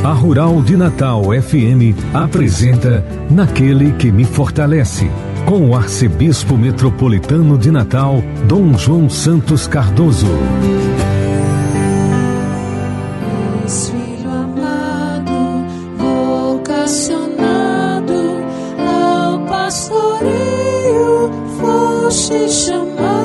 A Rural de Natal FM apresenta Naquele que me fortalece, com o arcebispo metropolitano de Natal, Dom João Santos Cardoso. Filho amado, vocacionado ao pastoreio, foste chamado.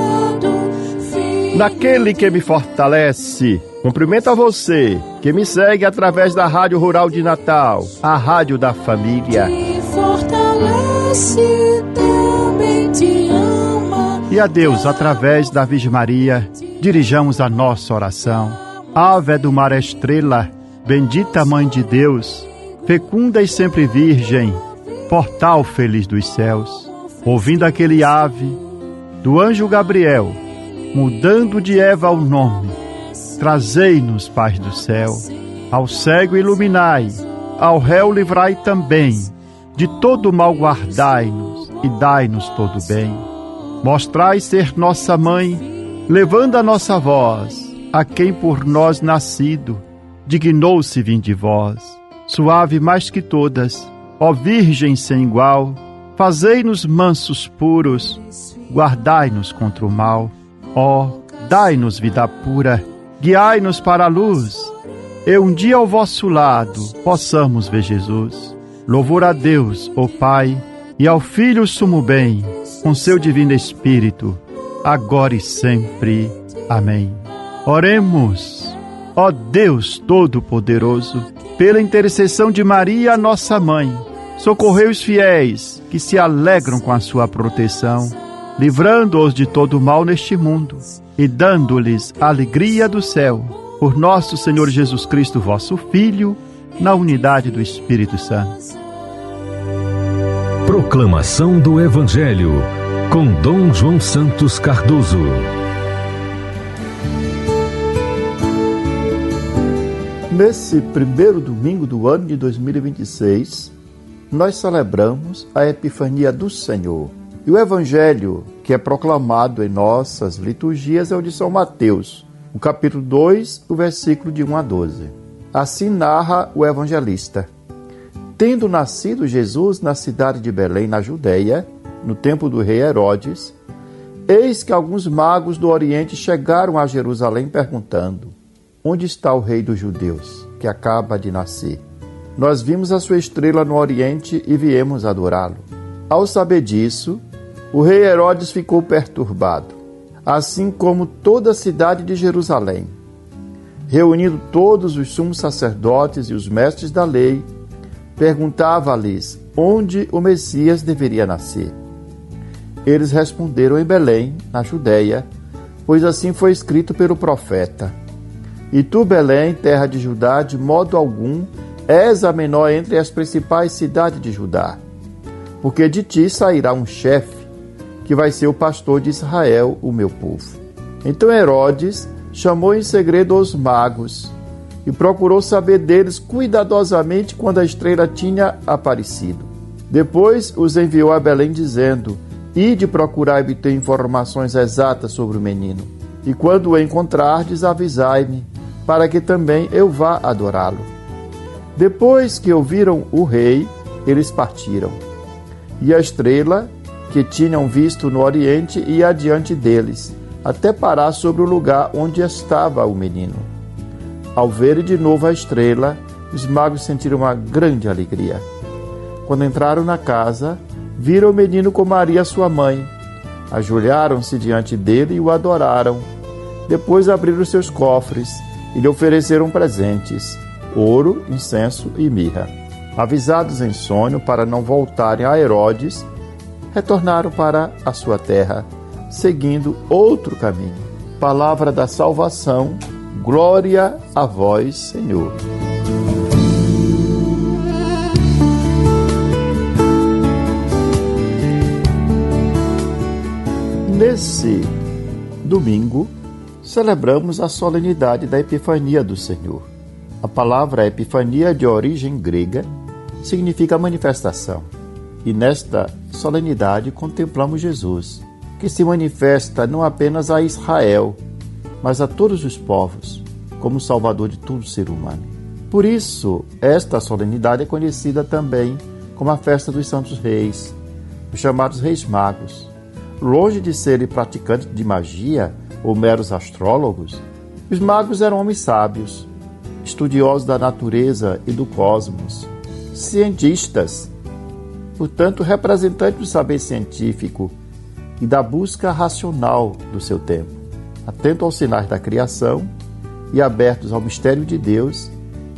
Naquele que me fortalece. Cumprimento a você que me segue através da Rádio Rural de Natal, a rádio da família. Te fortalece, também te ama. E a Deus, através da Virgem Maria, dirijamos a nossa oração. Ave do mar estrela, bendita Mãe de Deus, fecunda e sempre virgem, portal feliz dos céus. Ouvindo aquele ave do anjo Gabriel, mudando de Eva o nome, trazei-nos paz do céu. Ao cego iluminai, ao réu livrai também, de todo mal guardai-nos e dai-nos todo bem. Mostrai ser nossa mãe, levando a nossa voz, a quem por nós nascido, dignou-se vir de vós. Suave mais que todas, ó Virgem sem igual, fazei-nos mansos puros, guardai-nos contra o mal. Ó, dai-nos vida pura, guiai-nos para a luz, e um dia ao vosso lado possamos ver Jesus. Louvor a Deus, ó Pai, e ao Filho sumo bem, com seu divino Espírito, agora e sempre. Amém. Oremos. Ó Deus Todo-Poderoso, pela intercessão de Maria, nossa Mãe, socorrei os fiéis que se alegram com a sua proteção, livrando-os de todo mal neste mundo e dando-lhes a alegria do céu, por nosso Senhor Jesus Cristo, vosso Filho, na unidade do Espírito Santo. Proclamação do Evangelho, com Dom João Santos Cardoso. Nesse primeiro domingo do ano de 2026, nós celebramos a Epifania do Senhor. E o Evangelho que é proclamado em nossas liturgias é o de São Mateus, o capítulo 2, o versículo de 1 a 12. Assim narra o evangelista. Tendo nascido Jesus na cidade de Belém, na Judéia, no tempo do rei Herodes, eis que alguns magos do Oriente chegaram a Jerusalém perguntando: onde está o rei dos judeus, que acaba de nascer? Nós vimos a sua estrela no Oriente e viemos adorá-lo. Ao saber disso, o rei Herodes ficou perturbado, assim como toda a cidade de Jerusalém. Reunindo todos os sumos sacerdotes e os mestres da lei, perguntava-lhes onde o Messias deveria nascer. Eles responderam: em Belém, na Judéia, pois assim foi escrito pelo profeta: e tu, Belém, terra de Judá, de modo algum és a menor entre as principais cidades de Judá, porque de ti sairá um chefe, que vai ser o pastor de Israel, o meu povo. Então Herodes chamou em segredo os magos e procurou saber deles cuidadosamente quando a estrela tinha aparecido. Depois os enviou a Belém dizendo: ide procurar e obter informações exatas sobre o menino, e quando o encontrardes, avisai-me, para que também eu vá adorá-lo. Depois que ouviram o rei, eles partiram, e a estrela que tinham visto no Oriente ia adiante deles, até parar sobre o lugar onde estava o menino. Ao verem de novo a estrela, os magos sentiram uma grande alegria. Quando entraram na casa, viram o menino com Maria, sua mãe. Ajoelharam-se diante dele e o adoraram. Depois abriram seus cofres e lhe ofereceram presentes: ouro, incenso e mirra. Avisados em sonho para não voltarem a Herodes, retornaram para a sua terra, seguindo outro caminho. Palavra da salvação, glória a vós, Senhor. Nesse domingo, celebramos a solenidade da Epifania do Senhor. A palavra Epifania, de origem grega, significa manifestação. E nesta solenidade contemplamos Jesus, que se manifesta não apenas a Israel, mas a todos os povos, como Salvador de todo ser humano. Por isso, esta solenidade é conhecida também como a festa dos Santos Reis, os chamados Reis Magos. Longe de serem praticantes de magia ou meros astrólogos, os magos eram homens sábios, estudiosos da natureza e do cosmos, cientistas, portanto, representantes do saber científico e da busca racional do seu tempo, atentos aos sinais da criação e abertos ao mistério de Deus.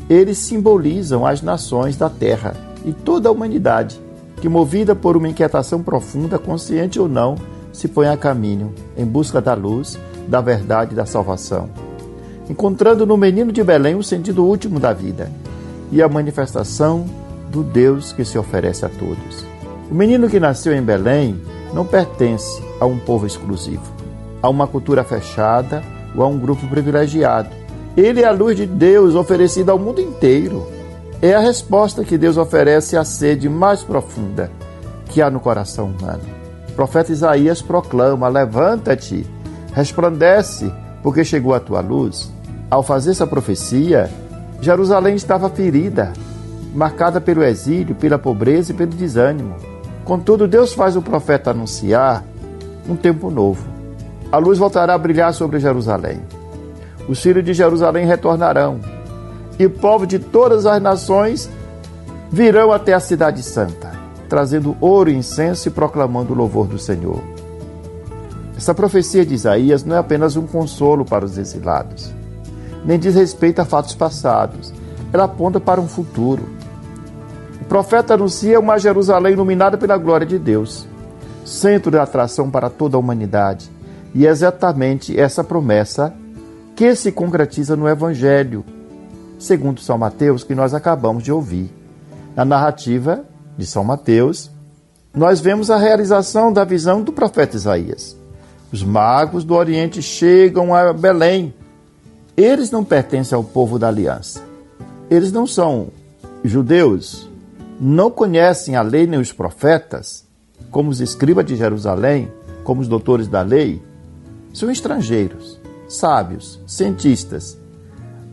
Eles simbolizam as nações da Terra e toda a humanidade, que, movida por uma inquietação profunda, consciente ou não, se põe a caminho, em busca da luz, da verdade e da salvação, encontrando no menino de Belém o sentido último da vida e a manifestação do Deus que se oferece a todos. O menino que nasceu em Belém não pertence a um povo exclusivo, a uma cultura fechada ou a um grupo privilegiado. Ele é a luz de Deus oferecida ao mundo inteiro. É a resposta que Deus oferece à sede mais profunda que há no coração humano. O profeta Isaías proclama: levanta-te, resplandece, porque chegou a tua luz. Ao fazer essa profecia, Jerusalém estava ferida, marcada pelo exílio, pela pobreza e pelo desânimo. Contudo, Deus faz o profeta anunciar um tempo novo. A luz voltará a brilhar sobre Jerusalém. Os filhos de Jerusalém retornarão, e o povo de todas as nações virão até a cidade santa, trazendo ouro e incenso e proclamando o louvor do Senhor. Essa profecia de Isaías não é apenas um consolo para os exilados, nem diz respeito a fatos passados. Ela aponta para um futuro. O profeta anuncia uma Jerusalém iluminada pela glória de Deus, centro de atração para toda a humanidade. E é exatamente essa promessa que se concretiza no Evangelho, segundo São Mateus, que nós acabamos de ouvir. Na narrativa de São Mateus, nós vemos a realização da visão do profeta Isaías. Os magos do Oriente chegam a Belém. Eles não pertencem ao povo da aliança. Eles não são judeus, não conhecem a lei nem os profetas, como os escribas de Jerusalém, como os doutores da lei. São estrangeiros, sábios, cientistas,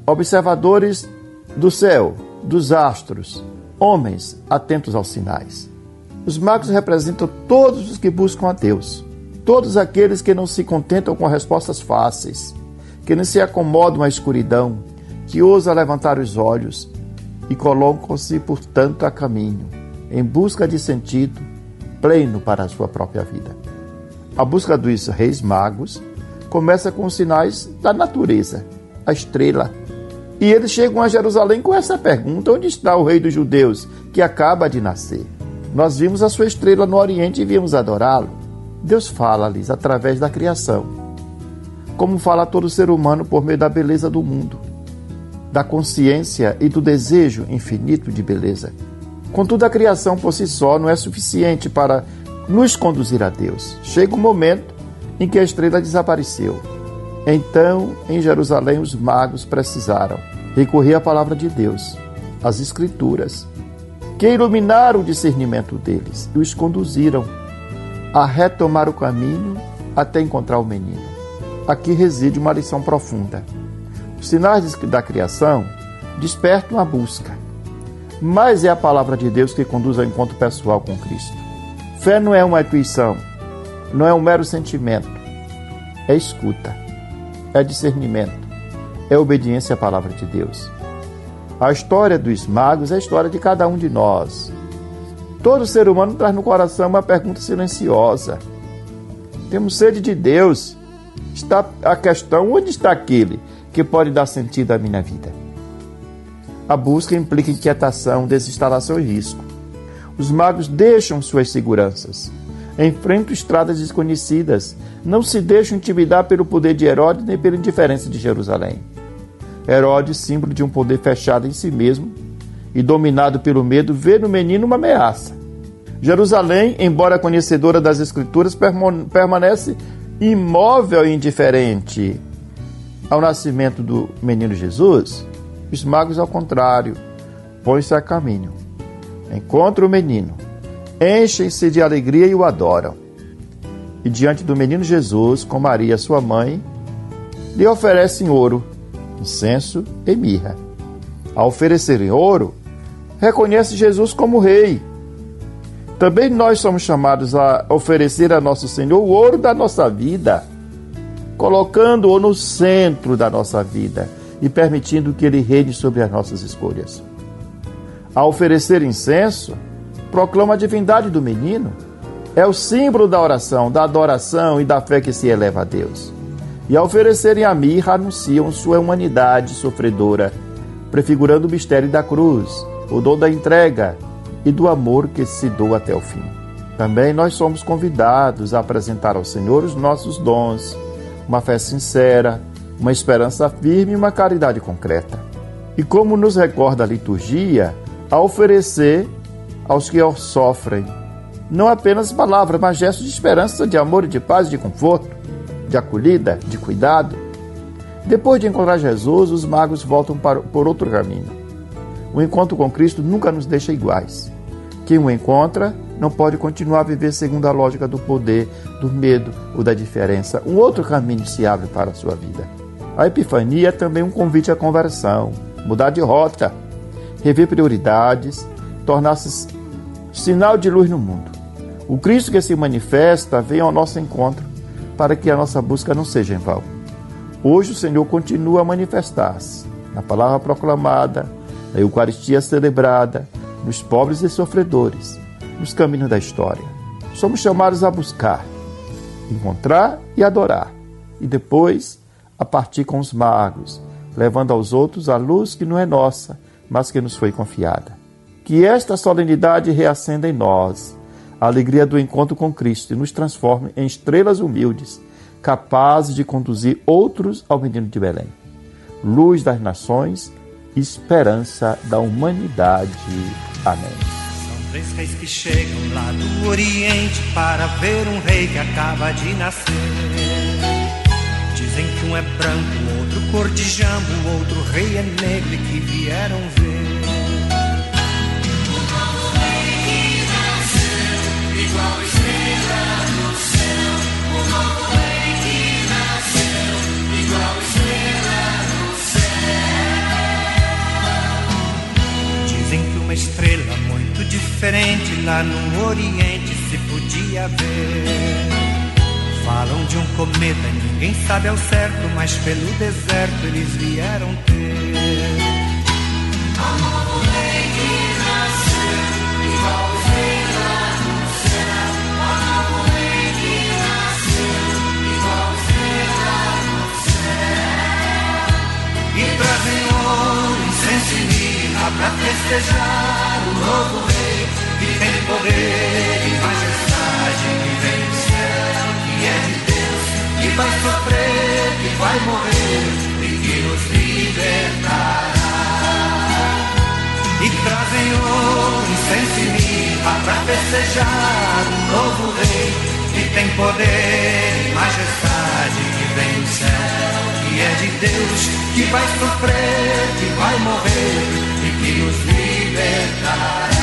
observadores do céu, dos astros, homens atentos aos sinais. Os magos representam todos os que buscam a Deus, todos aqueles que não se contentam com respostas fáceis, que não se acomodam à escuridão, que ousam levantar os olhos e colocam-se, portanto, a caminho, em busca de sentido pleno para a sua própria vida. A busca dos reis magos começa com os sinais da natureza, a estrela. E eles chegam a Jerusalém com essa pergunta: onde está o rei dos judeus que acaba de nascer? Nós vimos a sua estrela no Oriente e viemos adorá-lo. Deus fala-lhes através da criação, como fala a todo ser humano por meio da beleza do mundo, da consciência e do desejo infinito de beleza. Contudo, a criação por si só não é suficiente para nos conduzir a Deus. Chega um momento em que a estrela desapareceu. Então, em Jerusalém, os magos precisaram recorrer à palavra de Deus, às Escrituras, que iluminaram o discernimento deles e os conduziram a retomar o caminho até encontrar o menino. Aqui reside uma lição profunda. Os sinais da criação despertam a busca, mas é a palavra de Deus que conduz ao encontro pessoal com Cristo. Fé não é uma intuição, não é um mero sentimento, é escuta, é discernimento, é obediência à palavra de Deus. A história dos magos é a história de cada um de nós. Todo ser humano traz no coração uma pergunta silenciosa. Temos sede de Deus. Está a questão: onde está aquele que pode dar sentido à minha vida? A busca implica inquietação, desinstalação e risco. Os magos deixam suas seguranças, enfrentam estradas desconhecidas, não se deixam intimidar pelo poder de Herodes nem pela indiferença de Jerusalém. Herodes, símbolo de um poder fechado em si mesmo e dominado pelo medo, vê no menino uma ameaça. Jerusalém, embora conhecedora das Escrituras, permanece imóvel e indiferente ao nascimento do menino Jesus. Os magos, ao contrário, põem-se a caminho, encontram o menino, enchem-se de alegria e o adoram. E diante do menino Jesus, com Maria, sua mãe, lhe oferecem ouro, incenso e mirra. Ao oferecerem ouro, reconhece Jesus como rei. Também nós somos chamados a oferecer a nosso Senhor o ouro da nossa vida, colocando-o no centro da nossa vida e permitindo que Ele reine sobre as nossas escolhas. Ao oferecer incenso, proclama a divindade do menino. É o símbolo da oração, da adoração e da fé que se eleva a Deus. E ao oferecerem a mirra, anunciam sua humanidade sofredora, prefigurando o mistério da cruz, o dom da entrega e do amor que se doa até o fim. Também nós somos convidados a apresentar ao Senhor os nossos dons, uma fé sincera, uma esperança firme e uma caridade concreta. E como nos recorda a liturgia, a oferecer aos que sofrem, não apenas palavras, mas gestos de esperança, de amor e de paz, de conforto, de acolhida, de cuidado. Depois de encontrar Jesus, os magos voltam por outro caminho. O encontro com Cristo nunca nos deixa iguais. Quem o encontra não pode continuar a viver segundo a lógica do poder, do medo ou da diferença. Um outro caminho se abre para a sua vida. A Epifania é também um convite à conversão, mudar de rota, rever prioridades, tornar-se sinal de luz no mundo. O Cristo que se manifesta vem ao nosso encontro para que a nossa busca não seja em vão. Hoje o Senhor continua a manifestar-se na palavra proclamada, na Eucaristia celebrada, nos pobres e sofredores, nos caminhos da história. Somos chamados a buscar, encontrar e adorar, e depois a partir com os magos, levando aos outros a luz que não é nossa, mas que nos foi confiada. Que esta solenidade reacenda em nós a alegria do encontro com Cristo e nos transforme em estrelas humildes, capazes de conduzir outros ao menino de Belém. Luz das nações, esperança da humanidade. Amém. São 3 reis que chegam lá do Oriente para ver um rei que acaba de nascer. Dizem que um é branco, outro cor de jambo, o outro rei é negro e que vieram ver. Igual estrela no céu, o novo rei que nasceu, igual estrela no céu. Dizem que uma estrela muito diferente lá no Oriente se podia ver. Falam de um cometa, ninguém sabe ao certo, mas pelo deserto eles vieram ter. O novo rei que nasceu, igual estrela no céu. O novo rei que nasceu, igual estrela no céu. E trazem ouro, incenso e mirra pra festejar o novo rei que tem poder e majestade, que vem do céu, que é de Deus, que vai sofrer, que vai morrer e que nos libertará. E trazem ouro, incenso e mirra pra festejar o novo rei que tem poder e majestade, que vem do céu, que é de Deus, que vai sofrer, que vai morrer e que nos libertará.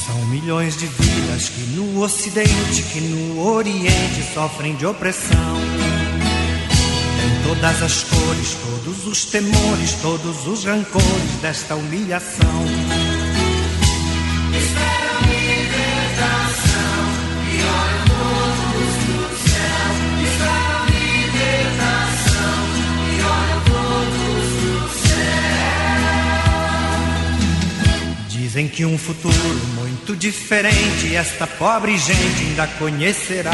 São milhões de vidas que no Ocidente, que no Oriente sofrem de opressão. Todas as cores, todos os temores, todos os rancores desta humilhação. Esperam libertação e olham todos do céu. Esperam libertação e olham todos do céu. Dizem que um futuro muito diferente esta pobre gente ainda conhecerá.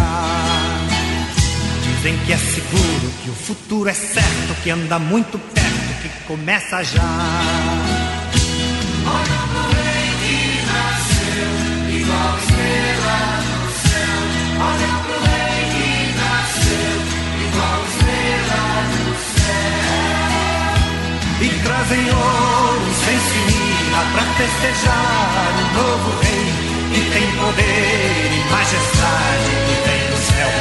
Dizem que é seguro, que o futuro é certo, que anda muito perto, que começa já. O novo rei que nasceu, igual estrela no céu. O novo rei que nasceu, igual estrela no céu. E trazem ouro, incenso e mirra pra festejar o novo rei que tem poder e majestade, que vem do céu,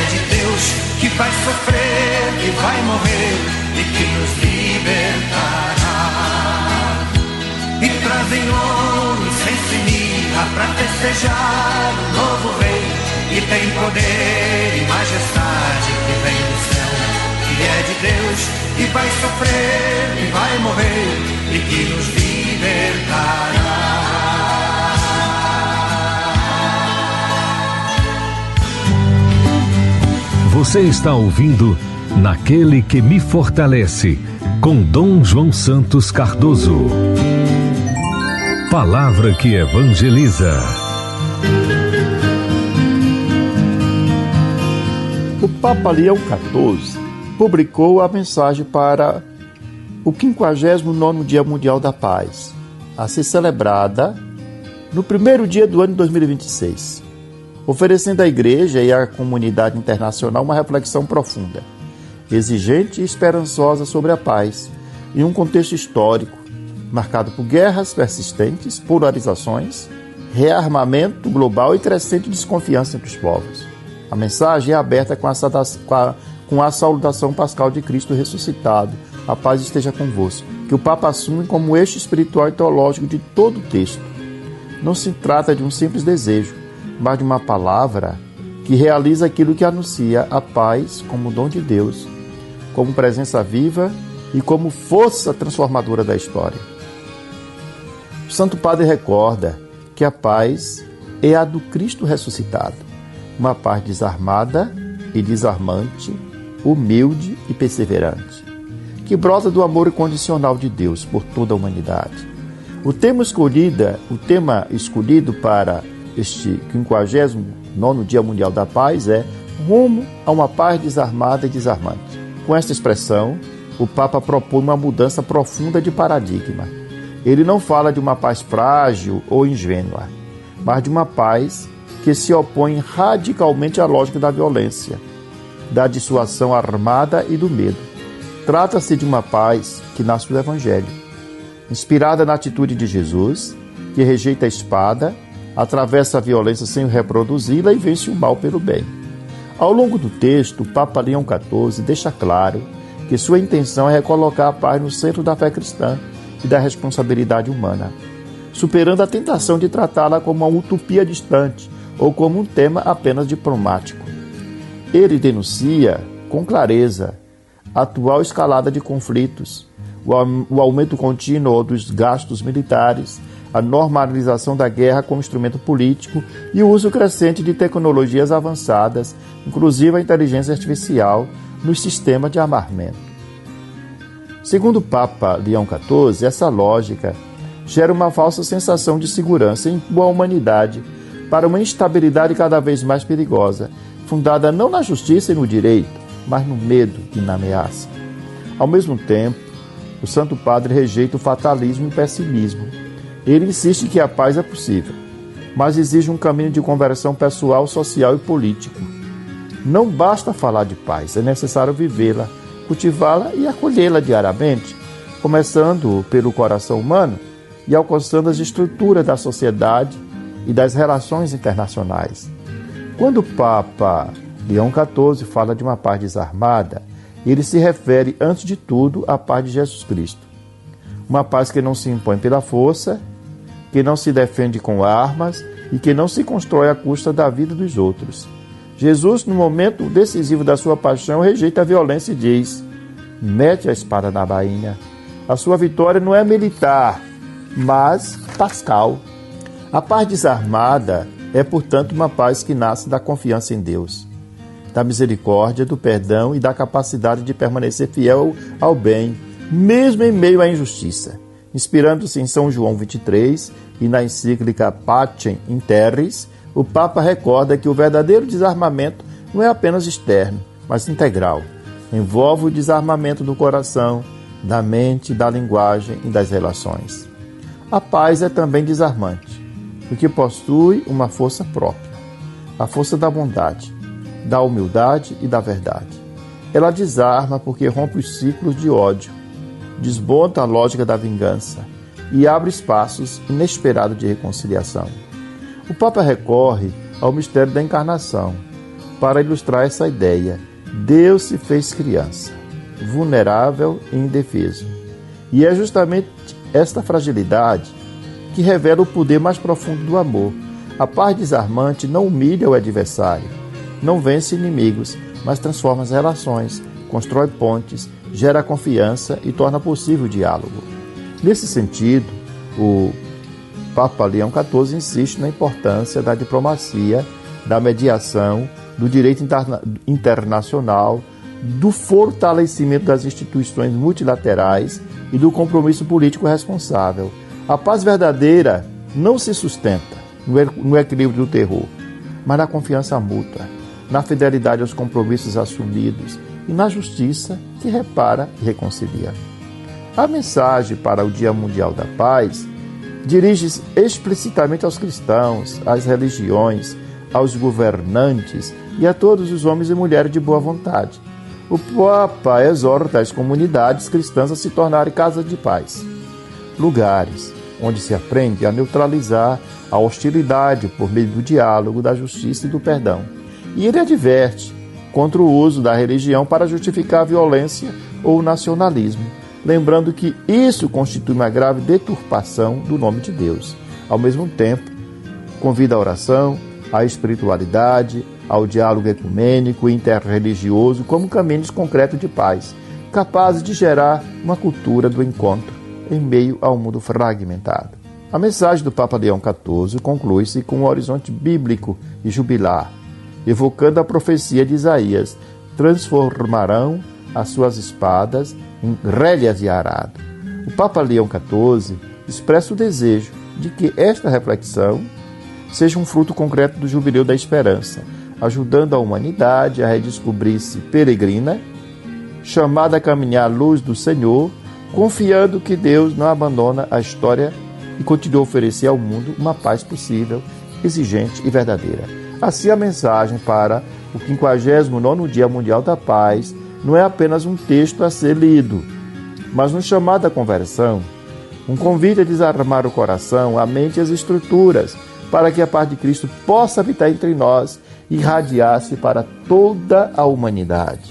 de Deus, que vai sofrer, que vai morrer e que nos libertará. E trazem ouro, incenso e mirra pra festejar o novo rei que tem poder e majestade, que vem do céu, que é de Deus, que vai sofrer e vai morrer e que nos libertará. Você está ouvindo Naquele que me fortalece, com Dom João Santos Cardoso. Palavra que evangeliza. O Papa Leão XIV publicou a mensagem para o 59º Dia Mundial da Paz, a ser celebrada no primeiro dia do ano de 2026, oferecendo à Igreja e à comunidade internacional uma reflexão profunda, exigente e esperançosa sobre a paz, em um contexto histórico marcado por guerras persistentes, polarizações, rearmamento global e crescente desconfiança entre os povos. A mensagem é aberta com a saudação pascal de Cristo ressuscitado. A paz esteja convosco, que o Papa assume como eixo espiritual e teológico de todo o texto. Não se trata de um simples desejo, mas de uma palavra que realiza aquilo que anuncia a paz como dom de Deus, como presença viva e como força transformadora da história. O Santo Padre recorda que a paz é a do Cristo ressuscitado, uma paz desarmada e desarmante, humilde e perseverante, que brota do amor incondicional de Deus por toda a humanidade. O tema escolhido para este 59º Dia Mundial da Paz é Rumo a uma paz desarmada e desarmante. Com esta expressão, o Papa propõe uma mudança profunda de paradigma. Ele não fala de uma paz frágil ou ingênua, mas de uma paz que se opõe radicalmente à lógica da violência, da dissuasão armada e do medo. Trata-se de uma paz que nasce do Evangelho, inspirada na atitude de Jesus, que rejeita a espada, atravessa a violência sem reproduzi-la e vence o mal pelo bem. Ao longo do texto, o Papa Leão XIV deixa claro que sua intenção é recolocar a paz no centro da fé cristã e da responsabilidade humana, superando a tentação de tratá-la como uma utopia distante ou como um tema apenas diplomático. Ele denuncia, com clareza, a atual escalada de conflitos, o aumento contínuo dos gastos militares, a normalização da guerra como instrumento político e o uso crescente de tecnologias avançadas, inclusive a inteligência artificial, nos sistemas de armamento. Segundo o Papa Leão XIV, essa lógica gera uma falsa sensação de segurança e empurra a humanidade para uma instabilidade cada vez mais perigosa, fundada não na justiça e no direito, mas no medo e na ameaça. Ao mesmo tempo, o Santo Padre rejeita o fatalismo e o pessimismo. Ele insiste que a paz é possível, mas exige um caminho de conversão pessoal, social e político. Não basta falar de paz, é necessário vivê-la, cultivá-la e acolhê-la diariamente, começando pelo coração humano e alcançando as estruturas da sociedade e das relações internacionais. Quando o Papa Leão XIV fala de uma paz desarmada, ele se refere, antes de tudo, à paz de Jesus Cristo. Uma paz que não se impõe pela força, que não se defende com armas e que não se constrói à custa da vida dos outros. Jesus, no momento decisivo da sua paixão, rejeita a violência e diz: mete a espada na bainha. A sua vitória não é militar, mas pascal. A paz desarmada é, portanto, uma paz que nasce da confiança em Deus, da misericórdia, do perdão e da capacidade de permanecer fiel ao bem, mesmo em meio à injustiça. Inspirando-se em São João 23 e na encíclica Pacem in Terris, o Papa recorda que o verdadeiro desarmamento não é apenas externo, mas integral. Envolve o desarmamento do coração, da mente, da linguagem e das relações. A paz é também desarmante, porque possui uma força própria, a força da bondade, da humildade e da verdade. Ela desarma porque rompe os ciclos de ódio, desmonta a lógica da vingança e abre espaços inesperados de reconciliação. O Papa recorre ao mistério da encarnação para ilustrar essa ideia. Deus se fez criança, vulnerável e indefeso. E é justamente esta fragilidade que revela o poder mais profundo do amor. A paz desarmante não humilha o adversário, não vence inimigos, mas transforma as relações, constrói pontes gera confiança e torna possível o diálogo. Nesse sentido, o Papa Leão XIV insiste na importância da diplomacia, da mediação, do direito internacional, do fortalecimento das instituições multilaterais e do compromisso político responsável. A paz verdadeira não se sustenta no equilíbrio do terror, mas na confiança mútua, na fidelidade aos compromissos assumidos e na justiça que repara e reconcilia. A mensagem para o Dia Mundial da Paz dirige-se explicitamente aos cristãos, às religiões, aos governantes e a todos os homens e mulheres de boa vontade. O Papa exorta as comunidades cristãs a se tornarem casas de paz, lugares onde se aprende a neutralizar a hostilidade por meio do diálogo, da justiça e do perdão. E ele adverte contra o uso da religião para justificar a violência ou o nacionalismo, lembrando que isso constitui uma grave deturpação do nome de Deus. Ao mesmo tempo, convida à oração, à espiritualidade, ao diálogo ecumênico e interreligioso como caminhos concretos de paz, capazes de gerar uma cultura do encontro em meio ao mundo fragmentado. A mensagem do Papa Leão XIV conclui-se com um horizonte bíblico e jubilar, evocando a profecia de Isaías: transformarão as suas espadas em rédeas de arado. O Papa Leão XIV expressa o desejo de que esta reflexão seja um fruto concreto do Jubileu da Esperança, ajudando a humanidade a redescobrir-se peregrina, chamada a caminhar à luz do Senhor, confiando que Deus não abandona a história e continua a oferecer ao mundo uma paz possível, exigente e verdadeira. Assim, a mensagem para o 59º Dia Mundial da Paz não é apenas um texto a ser lido, mas um chamado à conversão, um convite a desarmar o coração, a mente e as estruturas, para que a paz de Cristo possa habitar entre nós e irradiar-se para toda a humanidade.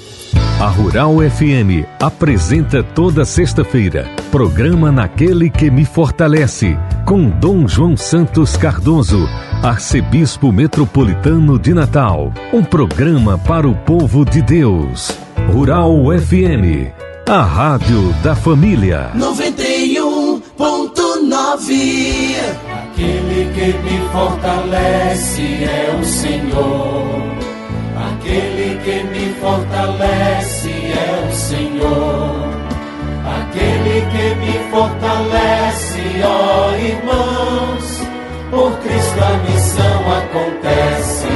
A Rural FM apresenta toda sexta-feira programa Naquele que me fortalece, com Dom João Santos Cardoso, arcebispo metropolitano de Natal. Um programa para o povo de Deus. Rural FM, a rádio da família. 91.9. Aquele que me fortalece é o Senhor. Aquele que me fortalece é o Senhor. Aquele que me fortalece, ó irmãos, por Cristo a missão acontece.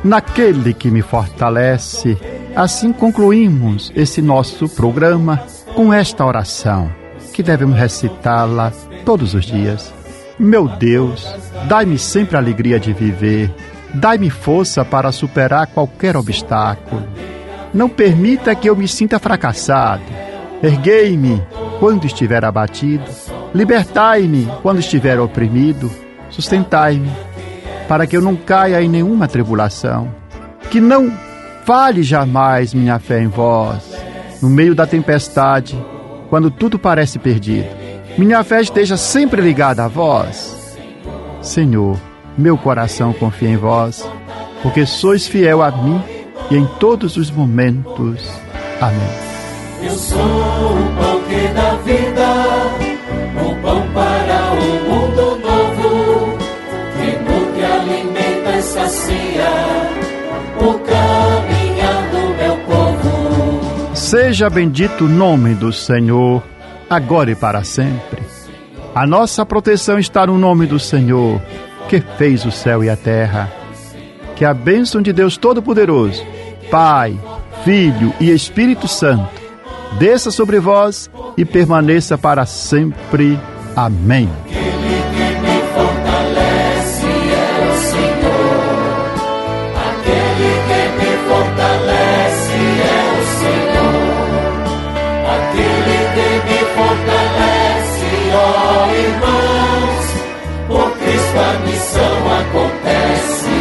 Naquele que me fortalece, assim concluímos esse nosso programa com esta oração, que devemos recitá-la todos os dias. Meu Deus, dai-me sempre a alegria de viver. Dai-me força para superar qualquer obstáculo. Não permita que eu me sinta fracassado. Erguei-me quando estiver abatido. Libertai-me quando estiver oprimido. Sustentai-me para que eu não caia em nenhuma tribulação. Que não falhe jamais minha fé em vós. No meio da tempestade, quando tudo parece perdido, minha fé esteja sempre ligada a vós. Senhor, meu coração confia em vós, porque sois fiel a mim e em todos os momentos. Amém. Eu sou o pão que dá vida, o pão para um mundo novo, que nutre, alimenta e sacia o caminhar do meu povo. Seja bendito o nome do Senhor, agora e para sempre. A nossa proteção está no nome do Senhor, que fez o céu e a terra. Que a bênção de Deus Todo-Poderoso, Pai, Filho e Espírito Santo, desça sobre vós e permaneça para sempre. Amém. Aquele que me fortalece é o Senhor. Aquele que me fortalece é o Senhor. Aquele que me fortalece, ó irmãos, por Cristo a missão acontece.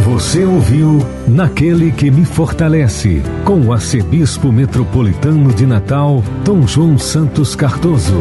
Você ouviu Naquele que me fortalece, com o arcebispo metropolitano de Natal, Dom João Santos Cardoso.